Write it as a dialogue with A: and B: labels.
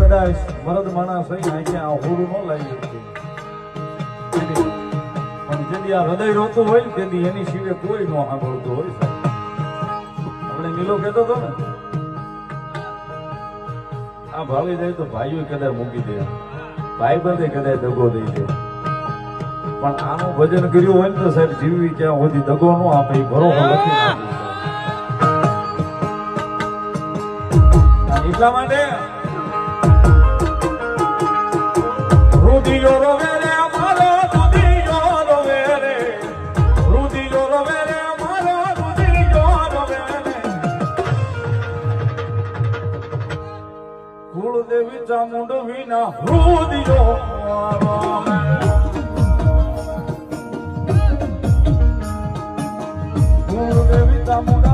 A: કદાચ મરદ માણસ હોય ને આ હોરું ન લાવી શકે પણ જેથી આ હૃદય રોતું હોય ને તેથી એની સિવાય કોઈ ન સાંભળતું હોય સાહેબ. આપણે નીલો કહેતો હતો ને આ ભાવી જાય તો ભાઈઓ કદાચ મૂકી દે, ભાઈ બંધે કદાચ દગો દઈ દે, પણ આનું ભજન કર્યું હોય ને તો સાહેબ જીવવી ક્યાં સુધી દગો ન આપે એ ભરોસો લખી નાખે. એટલા માટે રુધિયો રોવે રે અમારો રુધિયો રોવે રે, રુધિયો રોવે રે અમારો રુધિયો રોવે રે, કુળદેવી ચામુંડવી ના રુધિયો રોવે, કુળદેવી ચામુંડ